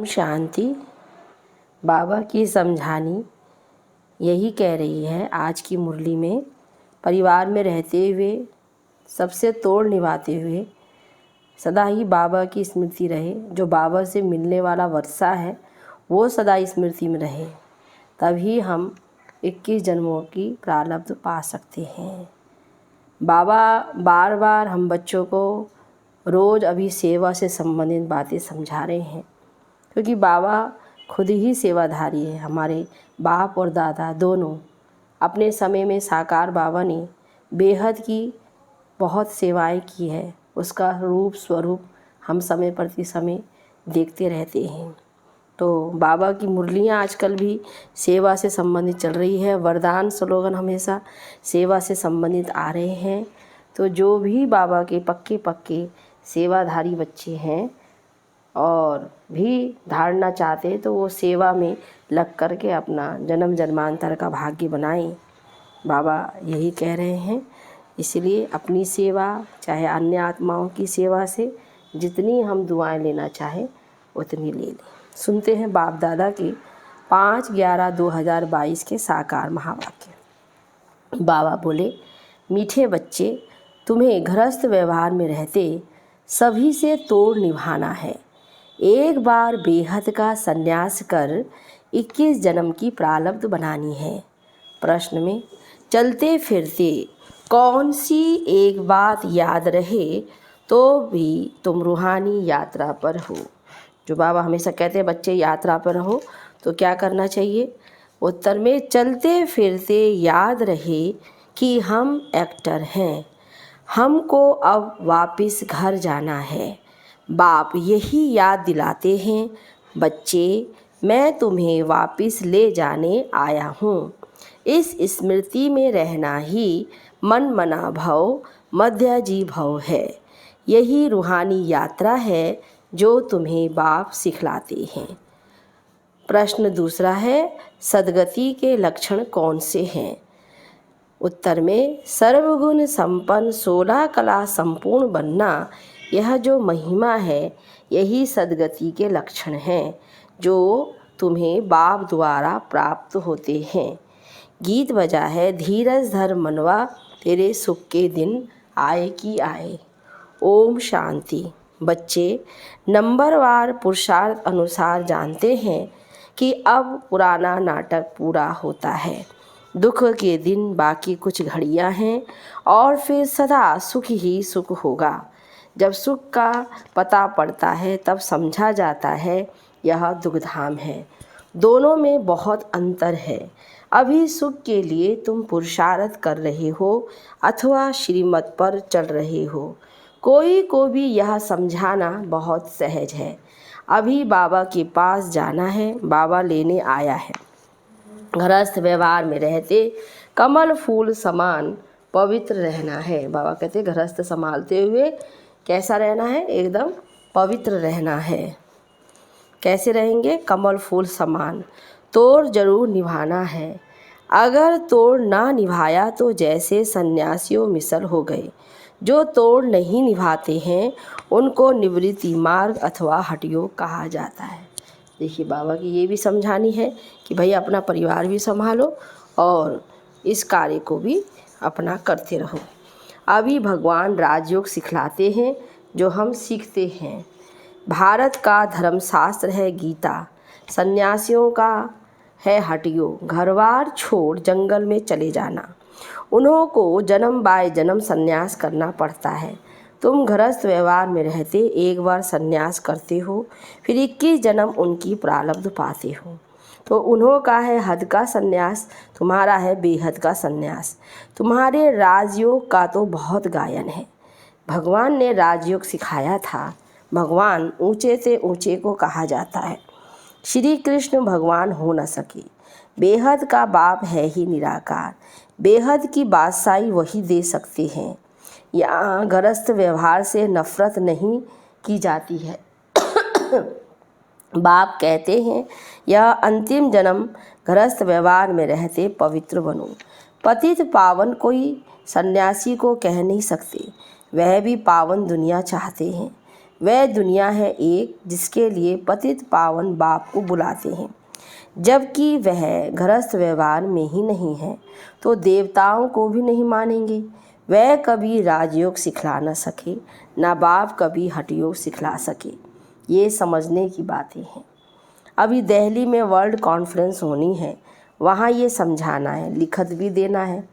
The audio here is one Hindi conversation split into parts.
शांति। बाबा की समझानी यही कह रही है आज की मुरली में, परिवार में रहते हुए सबसे तोड़ निभाते हुए सदा ही बाबा की स्मृति रहे। जो बाबा से मिलने वाला वर्षा है वो सदा स्मृति में रहे, तभी हम 21 जन्मों की प्रारब्ध पा सकते हैं। बाबा बार बार हम बच्चों को रोज़ अभी सेवा से संबंधित बातें समझा रहे हैं, क्योंकि बाबा खुद ही सेवाधारी है। हमारे बाप और दादा दोनों अपने समय में साकार बाबा ने बेहद की बहुत सेवाएं की है। उसका रूप स्वरूप हम समय प्रति समय देखते रहते हैं। तो बाबा की मुरलियाँ आजकल भी सेवा से संबंधित चल रही है। वरदान स्लोगन हमेशा सेवा से संबंधित आ रहे हैं। तो जो भी बाबा के पक्के सेवाधारी बच्चे हैं और भी धारना चाहते हैं, तो वो सेवा में लग कर के अपना जन्म जन्मांतर का भाग्य बनाएं। बाबा यही कह रहे हैं। इसलिए अपनी सेवा चाहे अन्य आत्माओं की सेवा से जितनी हम दुआएं लेना चाहें उतनी ले लें। सुनते हैं बाप दादा के 5/11/2022 के साकार महावाक्य। बाबा बोले, मीठे बच्चे, तुम्हें गृहस्थ व्यवहार में रहते सभी से तोड़ निभाना है। एक बार बेहद का संन्यास कर 21 जन्म की प्रारब्ध बनानी है। प्रश्न में चलते फिरते कौन सी एक बात याद रहे तो भी तुम रूहानी यात्रा पर हो। जो बाबा हमेशा कहते हैं बच्चे यात्रा पर रहो, तो क्या करना चाहिए? उत्तर में चलते फिरते याद रहे कि हम एक्टर हैं, हमको अब वापस घर जाना है। बाप यही याद दिलाते हैं, बच्चे मैं तुम्हें वापस ले जाने आया हूँ। इस स्मृति में रहना ही मन मना भव मध्य जी भव है। यही रूहानी यात्रा है जो तुम्हें बाप सिखलाते हैं। प्रश्न दूसरा है, सद्गति के लक्षण कौन से हैं? उत्तर में सर्वगुण संपन्न 16 कला संपूर्ण बनना, यह जो महिमा है यही सद्गति के लक्षण हैं जो तुम्हें बाप द्वारा प्राप्त होते हैं। गीत बजा है, धीरज धर मनवा तेरे सुख के दिन आए कि आए। ओम शांति। बच्चे नंबरवार पुरुषार्थ अनुसार जानते हैं कि अब पुराना नाटक पूरा होता है। दुख के दिन बाकी कुछ घड़ियां हैं और फिर सदा सुख ही सुख होगा। जब सुख का पता पड़ता है तब समझा जाता है यह दुखधाम है। दोनों में बहुत अंतर है। अभी सुख के लिए तुम पुरुषार्थ कर रहे हो अथवा श्रीमत पर चल रहे हो। कोई को भी यह समझाना बहुत सहज है। अभी बाबा के पास जाना है, बाबा लेने आया है। गृहस्थ व्यवहार में रहते कमल फूल समान पवित्र रहना है। बाबा कहते गृहस्थ संभालते हुए कैसा रहना है? एकदम पवित्र रहना है। कैसे रहेंगे? कमल फूल समान। तोड़ जरूर निभाना है। अगर तोड़ ना निभाया तो जैसे सन्यासियों मिसल हो गए। जो तोड़ नहीं निभाते हैं उनको निवृत्ति मार्ग अथवा हठयोग कहा जाता है। देखिए बाबा की ये भी समझानी है कि भाई अपना परिवार भी संभालो और इस कार्य को भी अपना करते रहो। अभी भगवान राजयोग सिखलाते हैं जो हम सीखते हैं। भारत का धर्मशास्त्र है गीता, सन्यासियों का है हठयोग। घरबार छोड़ जंगल में चले जाना। उन्हों को जन्म बाय जन्म सन्यास करना पड़ता है। तुम गृहस्थ व्यवहार में रहते एक बार सन्यास करते हो, फिर 21 जन्म उनकी प्रारब्ध पाते हो। तो उन्हों का है हद का सन्यास, तुम्हारा है बेहद का सन्यास। तुम्हारे राजयोग का तो बहुत गायन है। भगवान ने राजयोग सिखाया था। भगवान ऊंचे से ऊंचे को कहा जाता है। श्री कृष्ण भगवान हो न सके। बेहद का बाप है ही निराकार। बेहद की बादशाही वही दे सकते हैं। यहाँ गृहस्थ व्यवहार से नफरत नहीं की जाती है। बाप कहते हैं यह अंतिम जन्म गृहस्थ व्यवहार में रहते पवित्र बनो। पतित पावन कोई सन्यासी को कह नहीं सकते। वह भी पावन दुनिया चाहते हैं। वह दुनिया है एक जिसके लिए पतित पावन बाप को बुलाते हैं। जबकि वह गृहस्थ व्यवहार में ही नहीं है तो देवताओं को भी नहीं मानेंगे। वह कभी राजयोग सिखला न सके, ना बाप कभी हठयोग सिखला सके। ये समझने की बातें हैं। अभी दिल्ली में वर्ल्ड कॉन्फ्रेंस होनी है, वहाँ ये समझाना है, लिखत भी देना है।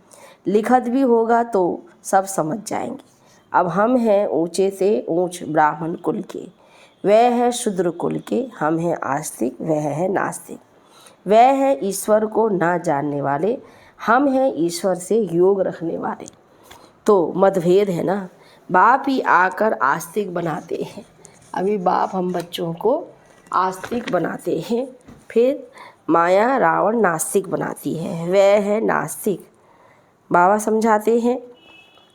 लिखत भी होगा तो सब समझ जाएंगे। अब हम हैं ऊंचे से ऊंच ब्राह्मण कुल के, वह है शूद्र कुल के। हम हैं आस्तिक, वह है नास्तिक। वह है ईश्वर को ना जानने वाले, हम हैं ईश्वर से योग रखने वाले। तो मतभेद है ना। बाप ही आकर आस्तिक बनाते हैं। अभी बाप हम बच्चों को आस्तिक बनाते हैं, फिर माया रावण नास्तिक बनाती है। वह है नास्तिक, बाबा समझाते हैं।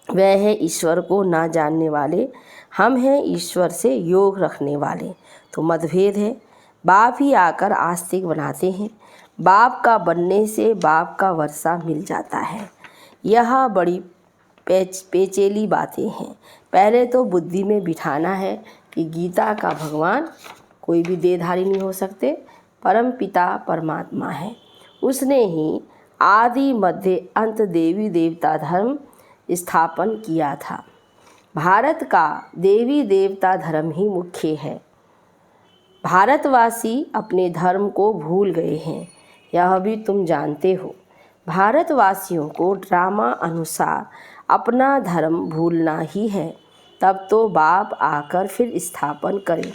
वह है ईश्वर को ना जानने वाले, हम हैं ईश्वर से योग रखने वाले। तो मतभेद है। बाप ही आकर आस्तिक बनाते हैं। बाप का बनने से बाप का वर्षा मिल जाता है। यह बड़ी पेचीली बातें हैं। पहले तो बुद्धि में बिठाना है कि गीता का भगवान कोई भी देहधारी नहीं हो सकते, परम पिता परमात्मा है। उसने ही आदि मध्य अंत देवी देवता धर्म स्थापन किया था। भारत का देवी देवता धर्म ही मुख्य है। भारतवासी अपने धर्म को भूल गए हैं, यह भी तुम जानते हो। भारतवासियों को ड्रामा अनुसार अपना धर्म भूलना ही है। तब तो बाप आकर फिर स्थापन करे,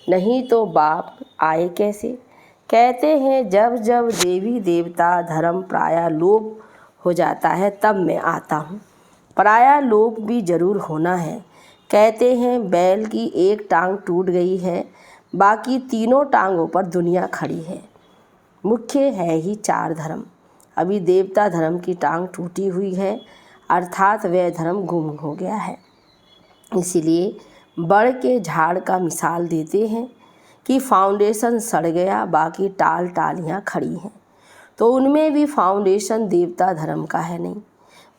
नहीं तो बाप आए कैसे। कहते हैं जब जब देवी देवता धर्म प्राय लोप हो जाता है तब मैं आता हूँ। प्राय लोप भी जरूर होना है। कहते हैं बैल की एक टांग टूट गई है, बाकी तीनों टांगों पर दुनिया खड़ी है। मुख्य है ही चार धर्म। अभी देवता धर्म की टांग टूटी हुई है, अर्थात वह धर्म गुम हो गया है। इसीलिए बड़ के झाड़ का मिसाल देते हैं कि फाउंडेशन सड़ गया, बाकी टाल टालियाँ खड़ी हैं। तो उनमें भी फाउंडेशन देवता धर्म का है नहीं,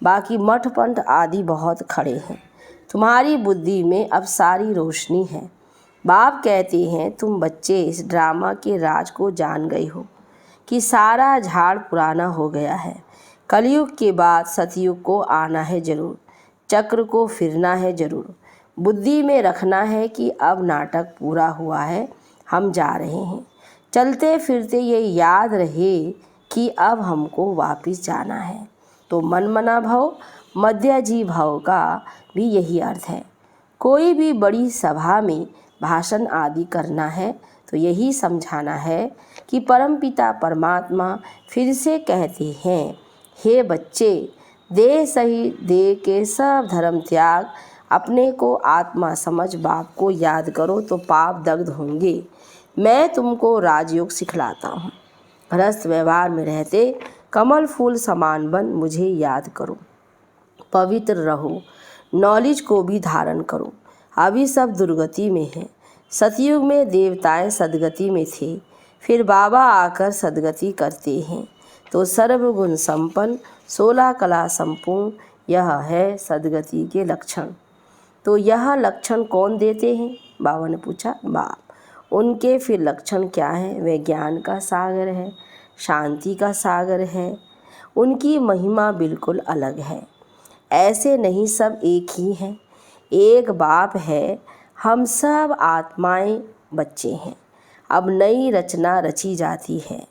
बाकी मठ पंथ आदि बहुत खड़े हैं। तुम्हारी बुद्धि में अब सारी रोशनी है। बाप कहते हैं तुम बच्चे इस ड्रामा के राज को जान गए हो कि सारा झाड़ पुराना हो गया है। कलयुग के बाद सतयुग को आना है जरूर, चक्र को फिरना है जरूर। बुद्धि में रखना है कि अब नाटक पूरा हुआ है, हम जा रहे हैं। चलते फिरते ये याद रहे कि अब हमको वापस जाना है। तो मनमना भव मध्यजी भव का भी यही अर्थ है। कोई भी बड़ी सभा में भाषण आदि करना है तो यही समझाना है कि परमपिता परमात्मा फिर से कहते हैं, हे बच्चे, देह सही देह के सब धर्म त्याग, अपने को आत्मा समझ बाप को याद करो तो पाप दग्ध होंगे। मैं तुमको राजयोग सिखलाता हूँ। गृहस्थ व्यवहार में रहते कमल फूल समान बन मुझे याद करो। पवित्र रहो, नॉलेज को भी धारण करो। अभी सब दुर्गति में है। सतयुग में देवताएं सदगति में थे, फिर बाबा आकर सदगति करते हैं। तो सर्वगुण संपन्न 16 कला संपूर्ण, यह है सदगति के लक्षण। तो यह लक्षण कौन देते हैं? बाबा ने पूछा। बाप। उनके फिर लक्षण क्या है? वे ज्ञान का सागर है, शांति का सागर है। उनकी महिमा बिल्कुल अलग है। ऐसे नहीं, सब एक ही हैं। एक बाप है, हम सब आत्माएं बच्चे हैं। अब नई रचना रची जाती है।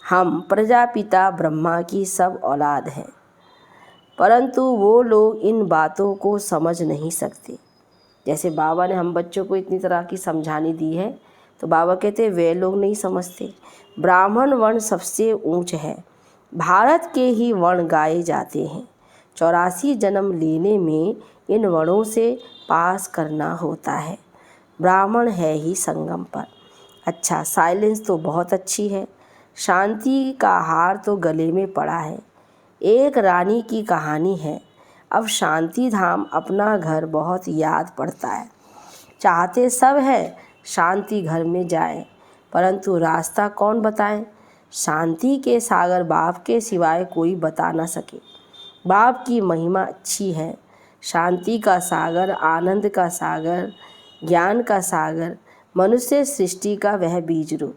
हम प्रजापिता ब्रह्मा की सब औलाद हैं, परंतु वो लोग इन बातों को समझ नहीं सकते। जैसे बाबा ने हम बच्चों को इतनी तरह की समझानी दी है, तो बाबा कहते हैं वे लोग नहीं समझते। ब्राह्मण वर्ण सबसे ऊंच है। भारत के ही वर्ण गाए जाते हैं। 84 जन्म लेने में इन वर्णों से पास करना होता है। ब्राह्मण है ही संगम पर। अच्छा, साइलेंस तो बहुत अच्छी है। शांति का हार तो गले में पड़ा है। एक रानी की कहानी है। अब शांति धाम अपना घर बहुत याद पड़ता है। चाहते सब है शांति घर में जाए, परंतु रास्ता कौन बताए? शांति के सागर बाप के सिवाय कोई बता न सके। बाप की महिमा अच्छी है। शांति का सागर, आनंद का सागर ज्ञान का सागर, मनुष्य सृष्टि का वह बीज रूप।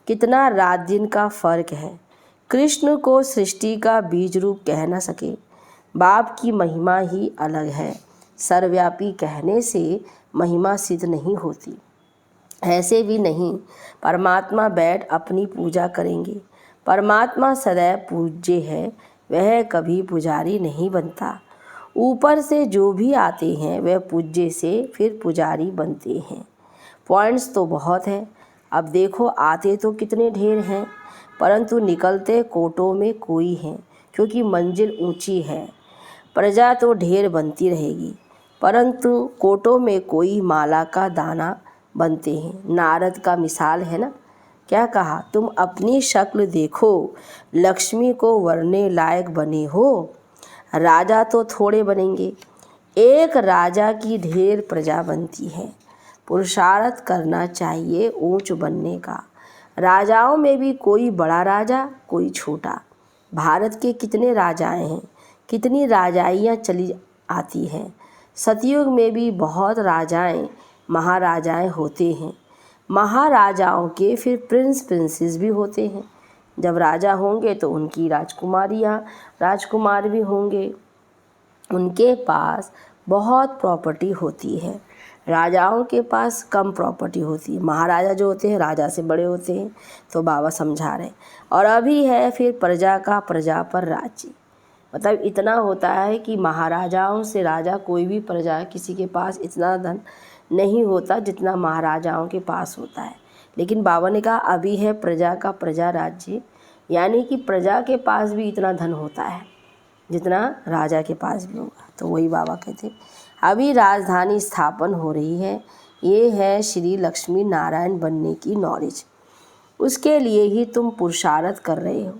कितना रात दिन का फर्क है, कृष्ण को सृष्टि का बीज रूप कह न सके। बाप की महिमा ही अलग है, सर्वव्यापी कहने से महिमा सिद्ध नहीं होती। ऐसे भी नहीं, परमात्मा बैठ अपनी पूजा करेंगे। परमात्मा सदैव पूज्य है, वह कभी पुजारी नहीं बनता। ऊपर से जो भी आते हैं वह पूज्य से फिर पुजारी बनते हैं। पॉइंट्स तो बहुत हैं। अब देखो, आते तो कितने ढेर हैं, परंतु निकलते कोटों में कोई हैं, क्योंकि मंजिल ऊंची है। प्रजा तो ढेर बनती रहेगी, परंतु कोटों में कोई माला का दाना बनते हैं। नारद का मिसाल है ना, क्या कहा, तुम अपनी शक्ल देखो, लक्ष्मी को वरने लायक बने हो। राजा तो थोड़े बनेंगे, एक राजा की ढेर प्रजा बनती है। पुरुषार्थ करना चाहिए ऊंच बनने का। राजाओं में भी कोई बड़ा राजा, कोई छोटा। भारत के कितने राजाएं हैं, कितनी राजाइयाँ चली आती हैं। सतयुग में भी बहुत राजाएं महाराजाएं होते हैं। महाराजाओं के फिर प्रिंस प्रिंसेस भी होते हैं। जब राजा होंगे तो उनकी राजकुमारियाँ राजकुमार भी होंगे। उनके पास बहुत प्रॉपर्टी होती है, राजाओं के पास कम प्रॉपर्टी होती है। महाराजा जो होते हैं राजा से बड़े होते हैं, तो बाबा समझा रहे। और अभी है फिर प्रजा का प्रजा पर राज्य, मतलब इतना होता है कि महाराजाओं से राजा कोई भी प्रजा किसी के पास इतना धन नहीं होता जितना महाराजाओं के पास होता है। लेकिन बाबा ने कहा अभी है प्रजा का प्रजा राज्य, यानी कि प्रजा के पास भी इतना धन होता है जितना राजा के पास भी होगा। तो वही बाबा कहते अभी राजधानी स्थापन हो रही है। ये है श्री लक्ष्मी नारायण बनने की नॉलेज, उसके लिए ही तुम पुरुषार्थ कर रहे हो।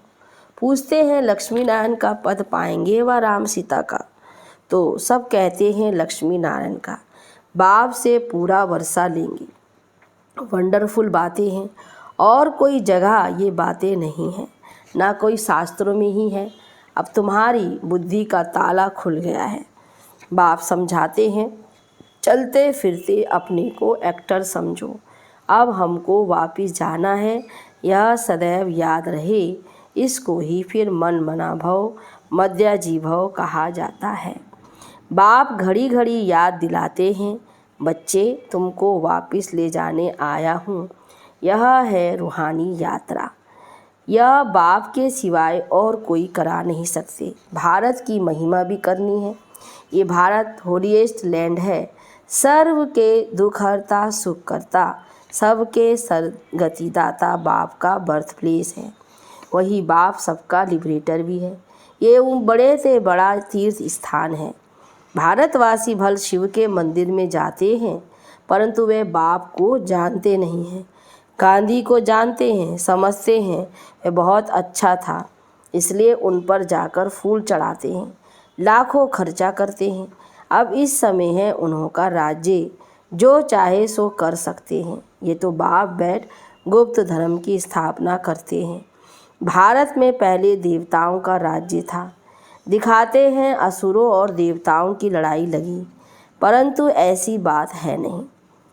पूछते हैं लक्ष्मी नारायण का पद पाएंगे व राम सीता का, तो सब कहते हैं लक्ष्मी नारायण का। बाप से पूरा वर्षा लेंगे। वंडरफुल बातें हैं, और कोई जगह ये बातें नहीं हैं, ना कोई शास्त्रों में ही है। अब तुम्हारी बुद्धि का ताला खुल गया है। बाप समझाते हैं, चलते फिरते अपने को एक्टर समझो। अब हमको वापिस जाना है, यह सदैव याद रहे। इसको ही फिर मन मना भव मध्याजी भव कहा जाता है। बाप घड़ी घड़ी याद दिलाते हैं, बच्चे तुमको वापिस ले जाने आया हूँ। यह है रूहानी यात्रा, यह बाप के सिवाय और कोई करा नहीं सकते। भारत की महिमा भी करनी है। ये भारत होलीएस्ट लैंड है, सर्व के दुख हरता सुख करता, सबके सरगति दाता बाप का बर्थ प्लेस है। वही बाप सबका लिबरेटर भी है। ये बड़े से बड़ा तीर्थ स्थान है। भारतवासी भल शिव के मंदिर में जाते हैं, परंतु वे बाप को जानते नहीं हैं। गांधी को जानते हैं, समझते हैं वे बहुत अच्छा था, इसलिए उन पर जाकर फूल चढ़ाते हैं, लाखों खर्चा करते हैं। अब इस समय है उन्हों का राज्य, जो चाहे सो कर सकते हैं। ये तो बाप बैठ गुप्त धर्म की स्थापना करते हैं। भारत में पहले देवताओं का राज्य था। दिखाते हैं असुरों और देवताओं की लड़ाई लगी, परंतु ऐसी बात है नहीं।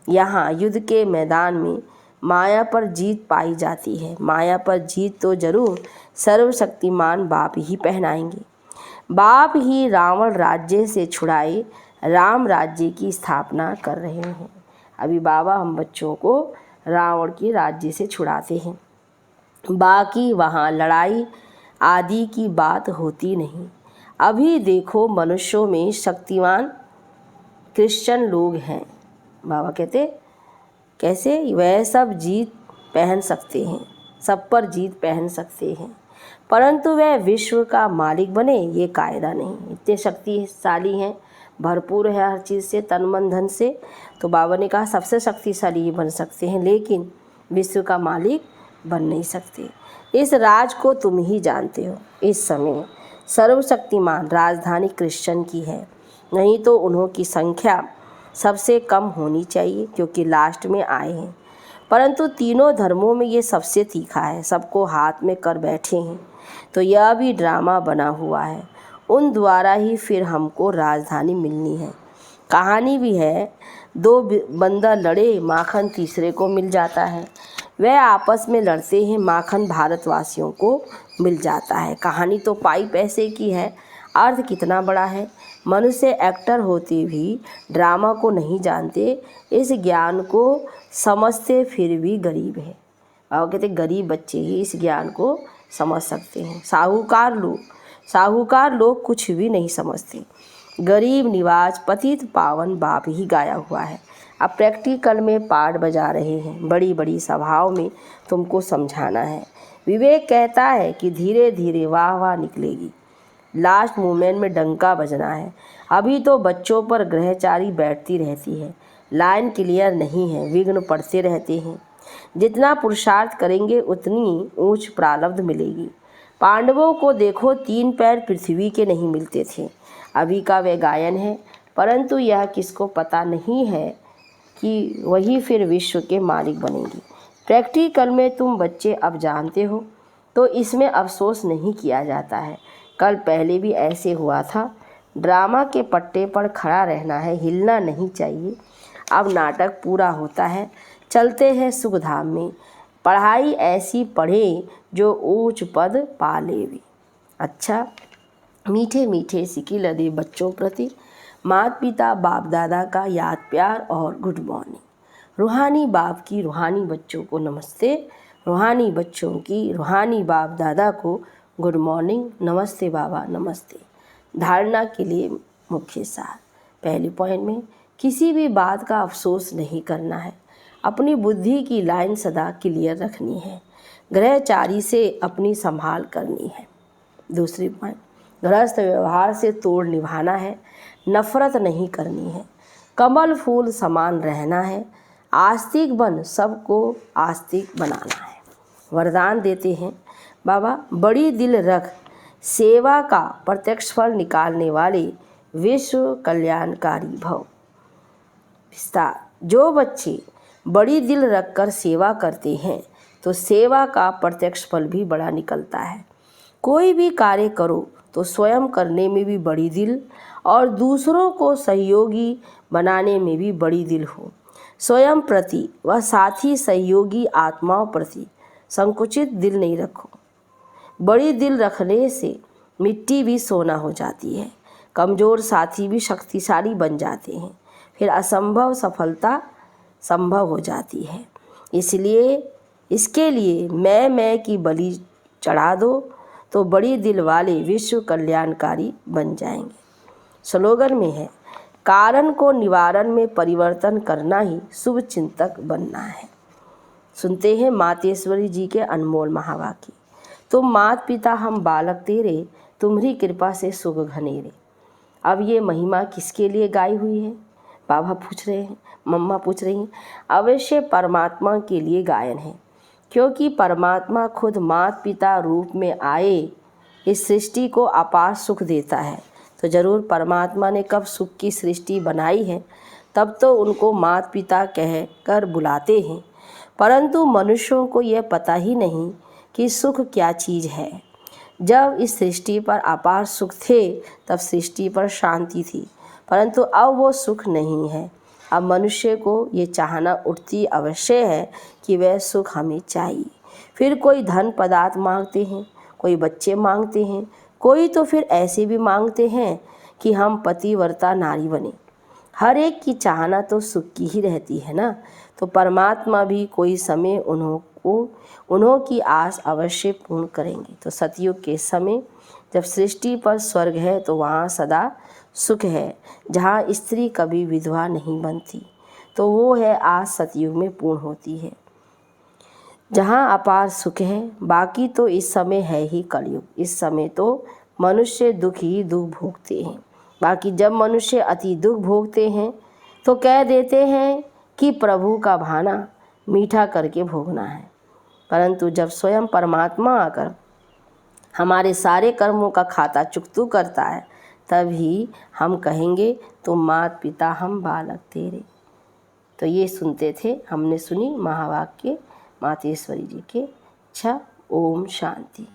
यहाँ युद्ध के मैदान में माया पर जीत पाई जाती है। माया पर जीत तो जरूर सर्वशक्तिमान बाप ही पहनाएंगे। बाप ही रावण राज्य से छुड़ाए राम राज्य की स्थापना कर रहे हैं। अभी बाबा हम बच्चों को रावण के राज्य से छुड़ाते हैं। बाकी वहाँ लड़ाई आदि की बात होती नहीं। अभी देखो मनुष्यों में शक्तिवान क्रिश्चियन लोग हैं। बाबा कहते कैसे, वह सब जीत पहन सकते हैं, सब पर जीत पहन सकते हैं, परंतु वह विश्व का मालिक बने ये कायदा नहीं। इतने शक्तिशाली हैं, भरपूर है हर चीज़ से, तन मन धन से। तो बाबा ने कहा सबसे शक्तिशाली ही बन सकते हैं, लेकिन विश्व का मालिक बन नहीं सकते। इस राज को तुम ही जानते हो। इस समय सर्वशक्तिमान राजधानी क्रिश्चियन की है, नहीं तो उन्हों की संख्या सबसे कम होनी चाहिए, क्योंकि लास्ट में आए हैं। परंतु तीनों धर्मों में ये सबसे तीखा है, सबको हाथ में कर बैठे हैं। तो यह भी ड्रामा बना हुआ है, उन द्वारा ही फिर हमको राजधानी मिलनी है। कहानी भी है, दो बंदर लड़े, माखन तीसरे को मिल जाता है। वह आपस में लड़ते हैं, माखन भारतवासियों को मिल जाता है। कहानी तो पाई पैसे की है, अर्थ कितना बड़ा है। मनुष्य एक्टर होते भी ड्रामा को नहीं जानते, इस ज्ञान को समझते फिर भी गरीब है। और कहते गरीब बच्चे ही इस ज्ञान को समझ सकते हैं। साहूकार लोग कुछ भी नहीं समझते। गरीब निवाज पतित पावन बाप ही गाया हुआ है। अब प्रैक्टिकल में पाठ बजा रहे हैं, बड़ी बड़ी सभाओं में तुमको समझाना है। विवेक कहता है कि धीरे धीरे वाह वाह निकलेगी, लास्ट मोमेंट में डंका बजना है। अभी तो बच्चों पर ग्रहचारी बैठती रहती है, लाइन क्लियर नहीं है, विघ्न पड़ते रहते हैं। जितना पुरुषार्थ करेंगे उतनी ऊंच प्रारब्ध मिलेगी। पांडवों को देखो, 3 पैर पृथ्वी के नहीं मिलते थे। अभी का वह गायन है, परंतु यह किसको पता नहीं है कि वही फिर विश्व के मालिक बनेंगी। प्रैक्टिकल में तुम बच्चे अब जानते हो, तो इसमें अफसोस नहीं किया जाता है। कल पहले भी ऐसे हुआ था। ड्रामा के पट्टे पर खड़ा रहना है, हिलना नहीं चाहिए। अब नाटक पूरा होता है, चलते हैं सुखधाम में। पढ़ाई ऐसी पढ़े जो ऊंच पद पा लेवे। अच्छा, मीठे मीठे सिक्के लदे बच्चों प्रति माता पिता बाप दादा का याद प्यार और गुड मॉर्निंग। रूहानी बाप की रूहानी बच्चों को नमस्ते, रूहानी बच्चों की रूहानी बाप दादा को गुड मॉर्निंग, नमस्ते बाबा नमस्ते। धारणा के लिए मुख्य सार। पहले पॉइंट में किसी भी बात का अफसोस नहीं करना है, अपनी बुद्धि की लाइन सदा क्लियर रखनी है, ग्रहचारी से अपनी संभाल करनी है। दूसरी पॉइंट, गृहस्थ व्यवहार से तोड़ निभाना है, नफरत नहीं करनी है, कमल फूल समान रहना है, आस्तिक बन सबको आस्तिक बनाना है। वरदान देते हैं बाबा, बड़ी दिल रख सेवा का प्रत्यक्ष फल निकालने वाले विश्व कल्याणकारी भव। विस्तार, जो बच्चे बड़ी दिल रखकर सेवा करते हैं तो सेवा का प्रत्यक्ष फल भी बड़ा निकलता है। कोई भी कार्य करो तो स्वयं करने में भी बड़ी दिल और दूसरों को सहयोगी बनाने में भी बड़ी दिल हो। स्वयं प्रति व साथी सहयोगी आत्माओं प्रति संकुचित दिल नहीं रखो। बड़ी दिल रखने से मिट्टी भी सोना हो जाती है, कमज़ोर साथी भी शक्तिशाली बन जाते हैं, फिर असंभव सफलता संभव हो जाती है। इसलिए इसके लिए मैं की बलि चढ़ा दो तो बड़ी दिल वाले विश्व कल्याणकारी बन जाएंगे। स्लोगन में है, कारण को निवारण में परिवर्तन करना ही शुभ चिंतक बनना है। सुनते हैं मातेश्वरी जी के अनमोल महावाक्य। तुम मात पिता हम बालक तेरे, तुम्हारी कृपा से सुख घनेरे। अब ये महिमा किसके लिए गाई हुई है? बाबा पूछ रहे हैं, मम्मा पूछ रही हैं। अवश्य परमात्मा के लिए गायन है, क्योंकि परमात्मा खुद माता पिता रूप में आए इस सृष्टि को अपार सुख देता है। तो ज़रूर परमात्मा ने कब सुख की सृष्टि बनाई है तब तो उनको माता पिता कह कर बुलाते हैं, परंतु मनुष्यों को यह पता ही नहीं कि सुख क्या चीज़ है। जब इस सृष्टि पर अपार सुख थे तब सृष्टि पर शांति थी, परंतु अब वो सुख नहीं है। अब मनुष्य को ये चाहना उठती अवश्य है कि वह सुख हमें चाहिए। फिर कोई धन पदार्थ मांगते हैं, कोई बच्चे मांगते हैं, कोई तो फिर ऐसे भी मांगते हैं कि हम पतिव्रता नारी बने। हर एक की चाहना तो सुख की ही रहती है ना। तो परमात्मा भी कोई समय उन्हों की आस अवश्य पूर्ण करेंगे। तो सतयुग के समय जब सृष्टि पर स्वर्ग है तो वहाँ सदा सुख है। जहाँ स्त्री कभी विधवा नहीं बनती तो वो है आज सतयुग में पूर्ण होती है, जहाँ अपार सुख है। बाकी तो इस समय है ही कलयुग। इस समय तो मनुष्य दुख ही दुख भोगते हैं। बाकी जब मनुष्य अति दुख भोगते हैं तो कह देते हैं कि प्रभु का भाना मीठा करके भोगना है, परंतु जब स्वयं परमात्मा आकर हमारे सारे कर्मों का खाता चुकतू करता है तभी हम कहेंगे तुम मात पिता हम बालक तेरे। तो ये सुनते थे, हमने सुनी महावाक्य मातेश्वरी जी के। अच्छा, ओम शांति।